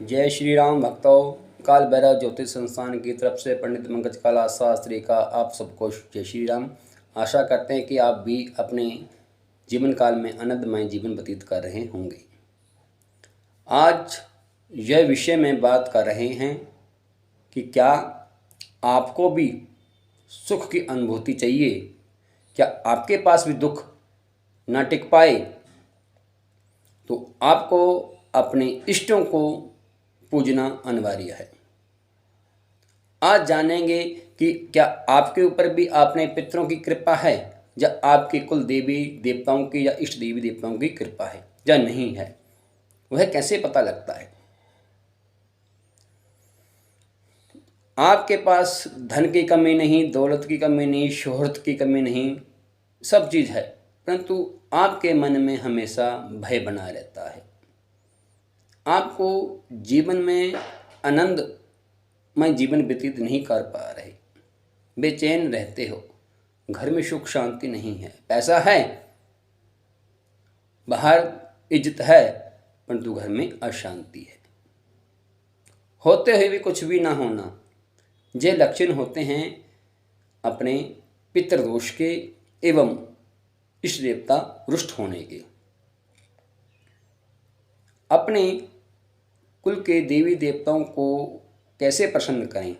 जय श्री राम भक्तों। काल भैरव ज्योतिष संस्थान की तरफ से पंडित मंगज कला शास्त्री का आप सबको जय श्री राम। आशा करते हैं कि आप भी अपने जीवन काल में आनंदमय जीवन व्यतीत कर रहे होंगे। आज यह विषय में बात कर रहे हैं कि क्या आपको भी सुख की अनुभूति चाहिए, क्या आपके पास भी दुख ना टिक पाए तो आपको अपने इष्टों को पूजना अनिवार्य है। आज जानेंगे कि क्या आपके ऊपर भी आपने पितरों की कृपा है, या आपकी कुल देवी देवताओं की या इष्ट देवी देवताओं की कृपा है या नहीं है। वह कैसे पता लगता है। आपके पास धन की कमी नहीं, दौलत की कमी नहीं, शोहरत की कमी नहीं, सब चीज़ है, परंतु आपके मन में हमेशा भय बना रहता है। आपको जीवन में आनंदमय जीवन व्यतीत नहीं कर पा रहे, बेचैन रहते हो, घर में सुख शांति नहीं है, पैसा है, बाहर इज्जत है, परंतु घर में अशांति है। होते हुए भी कुछ भी ना होना, ये लक्षण होते हैं अपने पितृदोष के एवं इष्ट देवता रुष्ट होने के। अपने कुल के देवी देवताओं को कैसे प्रसन्न करें।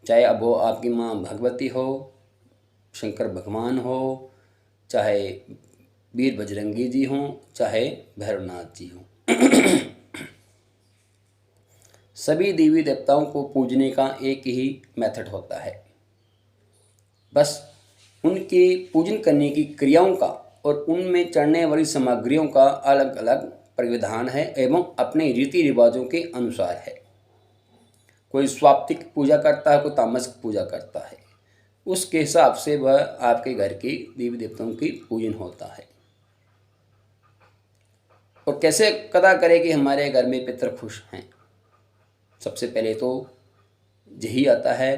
चाहे अब वो आपकी माँ भगवती हो, शंकर भगवान हो, चाहे वीर बजरंगी जी हों, चाहे भैरवनाथ जी हों। सभी देवी देवताओं को पूजने का एक ही मेथड होता है। बस उनके पूजन करने की क्रियाओं का और उनमें चढ़ने वाली सामग्रियों का अलग अलग परिविधान है एवं अपने रीति रिवाजों के अनुसार है। कोई स्वात्विक पूजा करता है, कोई तामसिक पूजा करता है, उसके हिसाब से वह आपके घर की देवी देवताओं की पूजन होता है। और कैसे पता करें कि हमारे घर में पितृ खुश हैं। सबसे पहले तो यही आता है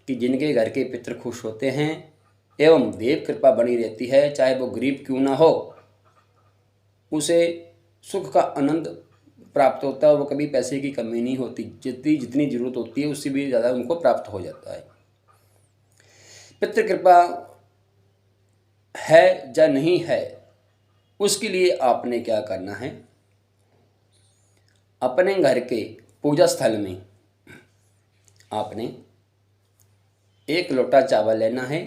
कि जिनके घर के पितृ खुश होते हैं एवं देव कृपा बनी रहती है, चाहे वो गरीब क्यों ना हो, उसे सुख का आनंद प्राप्त होता है। वो कभी पैसे की कमी नहीं होती, जितनी ज़रूरत होती है उससे भी ज़्यादा उनको प्राप्त हो जाता है। पितृ कृपा है या नहीं है, उसके लिए आपने क्या करना है। अपने घर के पूजा स्थल में आपने एक लोटा चावल लेना है,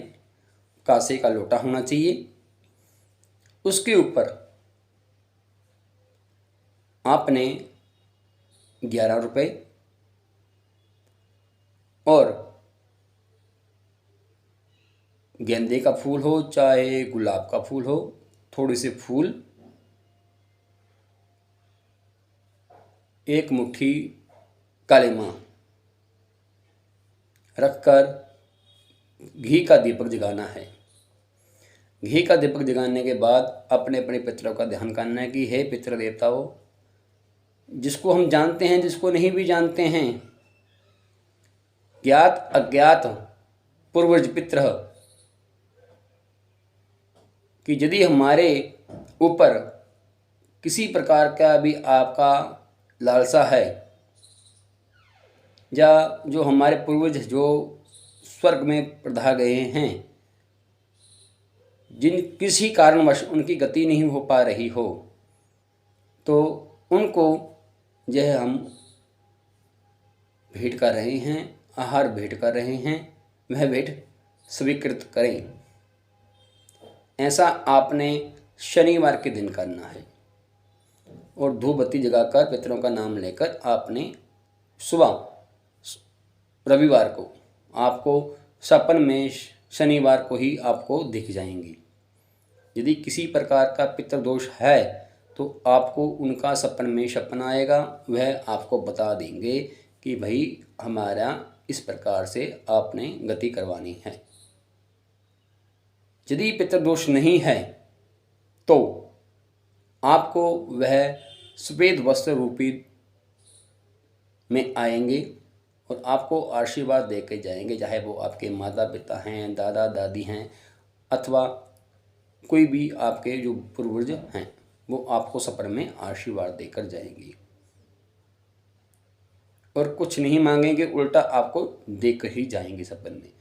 कांसे का लोटा होना चाहिए। उसके ऊपर आपने 11 रुपये और गेंदे का फूल हो चाहे गुलाब का फूल हो, थोड़े से फूल, एक मुट्ठी काले माँ रखकर घी का दीपक जगाना है। घी का दीपक जगाने के बाद अपने अपने पितरों का ध्यान करना है कि हे पितृ देवताओं, जिसको हम जानते हैं, जिसको नहीं भी जानते हैं, ज्ञात अज्ञात पूर्वज पितृ, कि यदि हमारे ऊपर किसी प्रकार का भी आपका लालसा है, या जो हमारे पूर्वज जो स्वर्ग में प्रधा गए हैं, जिन किसी कारणवश उनकी गति नहीं हो पा रही हो, तो उनको यह हम भेंट कर रहे हैं, आहार भेंट कर रहे हैं, वह भेंट स्वीकृत करें। ऐसा आपने शनिवार के दिन करना है और धूप बत्ती जगाकर पितरों का नाम लेकर आपने सुबह रविवार को आपको सपन में शनिवार को ही आपको दिख जाएंगी। यदि किसी प्रकार का पितृदोष है तो आपको उनका सपन में सपना आएगा, वह आपको बता देंगे कि भाई हमारा इस प्रकार से आपने गति करवानी है। यदि पितृदोष नहीं है तो आपको वह सफ़ेद वस्त्र रूपी में आएंगे और आपको आशीर्वाद दे के जाएंगे, चाहे वो आपके माता पिता हैं, दादा दादी हैं, अथवा कोई भी आपके जो पूर्वज हैं, वो आपको सपन में आशीर्वाद देकर जाएंगे। और कुछ नहीं मांगेंगे, उल्टा आपको देकर ही जाएंगे सब बंदे।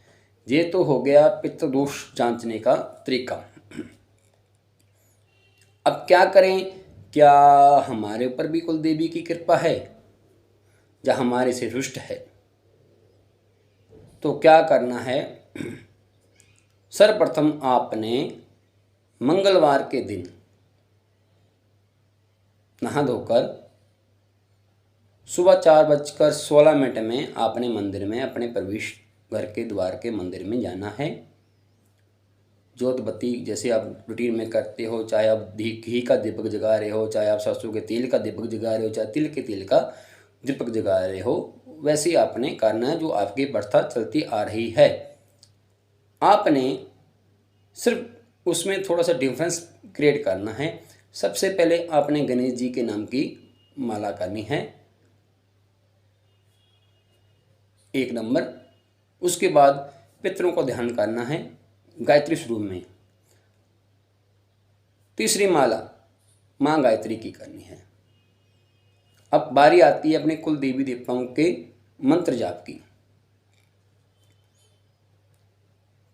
ये तो हो गया पितृदोष जांचने का तरीका। अब क्या करें, क्या हमारे ऊपर भी कुल देवी की कृपा है या हमारे से रुष्ट है? तो क्या करना है, सर्वप्रथम आपने मंगलवार के दिन नहा धोकर सुबह 4:16 में आपने मंदिर में, अपने प्रवेश घर के द्वार के मंदिर में जाना है। जोत बत्ती जैसे आप रूटीन में करते हो, चाहे आप घी का दीपक जगा रहे हो, चाहे आप सरसों के तेल का दीपक जगा रहे हो, चाहे तिल के तेल का दीपक जगा रहे हो, वैसे ही आपने करना है जो आपकी प्रथा चलती आ रही है। आपने सिर्फ उसमें थोड़ा सा डिफरेंस क्रिएट करना है। सबसे पहले आपने गणेश जी के नाम की माला करनी है, 1 नंबर। उसके बाद पितरों को ध्यान करना है गायत्री स्वरूप में। तीसरी माला माँ गायत्री की करनी है। अब बारी आती है अपने कुल देवी देवताओं के मंत्र जाप की।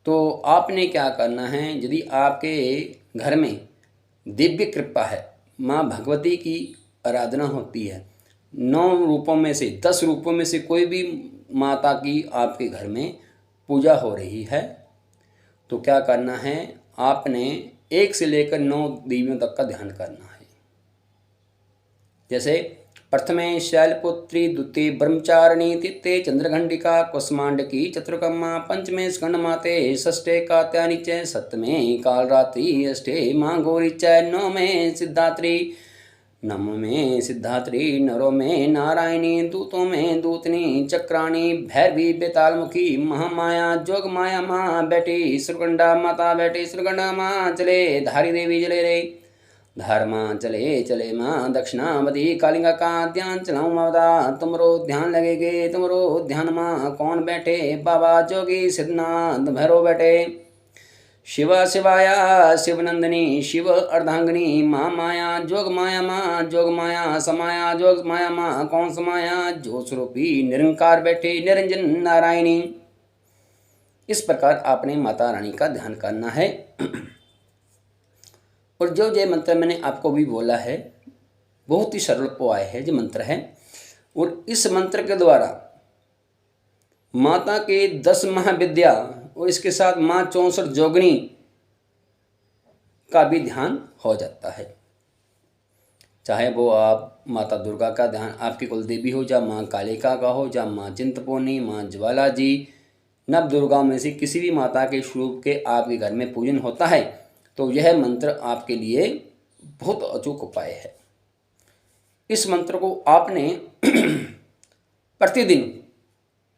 तो आपने क्या करना है, यदि आपके घर में दिव्य कृपा है, माँ भगवती की आराधना होती है, 9 रूपों में से 10 रूपों में से कोई भी माता की आपके घर में पूजा हो रही है, तो क्या करना है, आपने 1 से लेकर 9 देवियों तक का ध्यान करना है। जैसे प्रथमे शैलपुत्री, द्वितीय ब्रह्मचारिणी, तृतीय चंद्रघंटिका कुसुमांडकी, चतुर्थमा पंचमे स्कंदमाते, षष्ठे कात्यायनी च, सप्तमे कालरात्रि, अष्टे मां गौरी च, नवमे सिद्धात्री, नवमे सिद्धात्री, नरो में नारायणी, दूतों में दूतनी, चक्राणी, भैरवी, बेतालमुखी, महामाया, जोग माया माँ बैठी, सुरगंडा माता बैठी, सुरगंडा माँ चले, धारी देवी चले रे, धर्मा चले चले माँ दक्षिणावती, कालिंगा का ध्यान चलाऊं माता, तुमरो ध्यान लगेगे, तुमरो ध्यान माँ कौन बैठे, बाबा जोगी सिद्धनाथ भैरव बैठे, शिवा शिवाया शिवनंदिनी, शिव अर्धांगिनी, माँ माया जोग माया माँ जोग माया, समाया जोग माया माँ कौन समाया, जो स्वरूपी निरंकार बैठे, निरंजन नारायणी। इस प्रकार आपने माता रानी का ध्यान करना है। और जो ये मंत्र मैंने आपको भी बोला है, बहुत ही सरल उपाय है जो मंत्र है, और इस मंत्र के द्वारा माता के 10 महाविद्या और इसके साथ माँ 64 जोगनी का भी ध्यान हो जाता है। चाहे वो आप माता दुर्गा का ध्यान आपकी कुलदेवी हो, या माँ कालिका का हो, या माँ चिंतपूर्णी, माँ ज्वाला जी, नव दुर्गाओं में से किसी भी माता के स्वरूप के आपके घर में पूजन होता है, तो यह मंत्र आपके लिए बहुत अचूक उपाय है। इस मंत्र को आपने प्रतिदिन,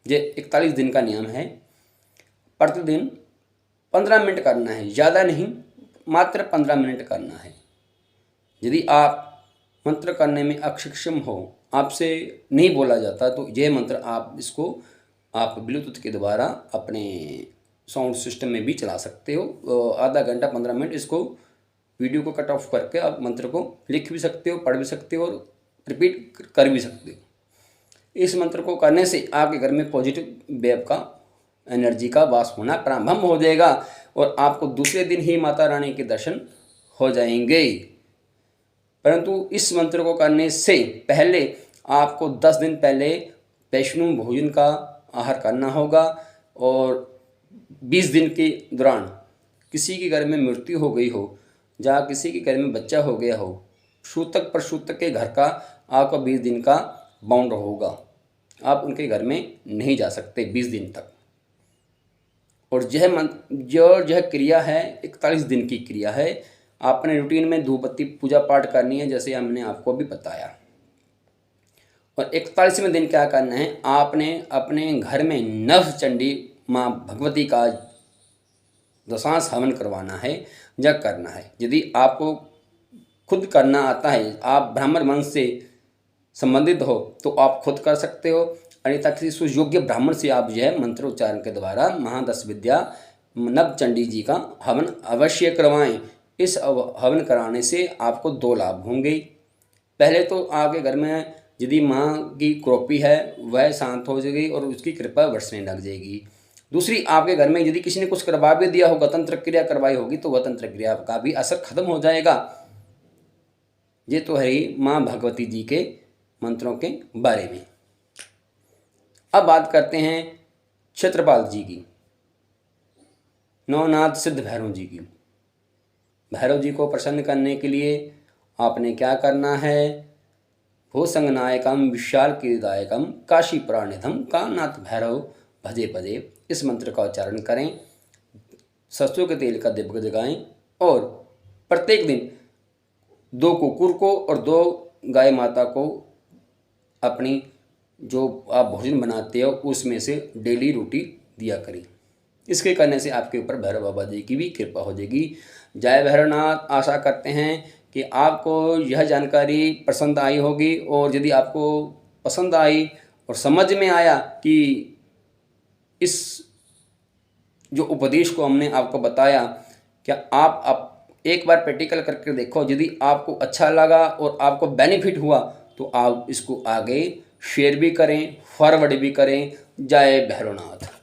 ये 41 दिन का नियम है, प्रतिदिन 15 मिनट करना है, ज़्यादा नहीं, मात्र 15 मिनट करना है। यदि आप मंत्र करने में अक्षम हो, आपसे नहीं बोला जाता, तो यह मंत्र आप इसको आप ब्लूटूथ के द्वारा अपने साउंड सिस्टम में भी चला सकते हो। आधा घंटा 15 मिनट इसको वीडियो को कट ऑफ करके आप मंत्र को लिख भी सकते हो, पढ़ भी सकते हो और रिपीट कर भी सकते हो। इस मंत्र को करने से आपके घर में पॉजिटिव वेव का, एनर्जी का वास होना प्रारंभ हो जाएगा और आपको दूसरे दिन ही माता रानी के दर्शन हो जाएंगे। परंतु इस मंत्र को करने से पहले आपको 10 दिन पहले वैष्णव भोजन का आहार करना होगा, और 20 दिन के दौरान किसी के घर में मृत्यु हो गई हो, या किसी के घर में बच्चा हो गया हो, सूतक प्रसूतक के घर का आपका 20 दिन का बाउंड होगा, आप उनके घर में नहीं जा सकते 20 दिन तक। और यह क्रिया है 41 दिन की क्रिया है। आपने रूटीन में धूप बत्ती पूजा पाठ करनी है, जैसे हमने आपको भी बताया। और 41वें दिन क्या करना है, आपने अपने घर में नव चंडी माँ भगवती का दशांश हवन करवाना है या करना है। यदि आपको खुद करना आता है, आप ब्राह्मण वंश से संबंधित हो, तो आप खुद कर सकते हो, अन्यथा किसी सुयोग्य ब्राह्मण से आप यह मंत्र उच्चारण के द्वारा महादश विद्या नव चंडी जी का हवन अवश्य करवाएं। इस हवन कराने से आपको 2 लाभ होंगे। पहले तो आपके घर में यदि माँ की क्रोपी है वह शांत हो जाएगी और उसकी कृपा बरसने लग जाएगी। दूसरी, आपके घर में यदि किसी ने कुछ करवा भी दिया होगा, तंत्र क्रिया करवाई होगी, तो वह तंत्र क्रिया का भी असर खत्म हो जाएगा। ये तो है ही माँ भगवती जी के मंत्रों के बारे में। अब बात करते हैं क्षेत्रपाल जी की, नवनाथ सिद्ध भैरव जी की। भैरव जी को प्रसन्न करने के लिए आपने क्या करना है? भूसंगनायकम विशाल कीर्तिदायकम काशी प्राणिधम कामनाथ भैरव भजे भजे, इस मंत्र का उच्चारण करें, सरसों के तेल का दीपक जगाएं और प्रत्येक दिन 2 कुकुर को और 2 गाय माता को अपनी जो आप भोजन बनाते हो उसमें से डेली रोटी दिया करें। इसके करने से आपके ऊपर भैरव बाबा जी की भी कृपा हो जाएगी। जय भैरवनाथ। आशा करते हैं कि आपको यह जानकारी पसंद आई होगी, और यदि आपको पसंद आई और समझ में आया कि इस जो उपदेश को हमने आपको बताया, क्या आप एक बार प्रैक्टिकल करके देखो। यदि आपको अच्छा लगा और आपको बेनिफिट हुआ तो आप इसको आगे शेयर भी करें, फॉरवर्ड भी करें। जय भैरवनाथ।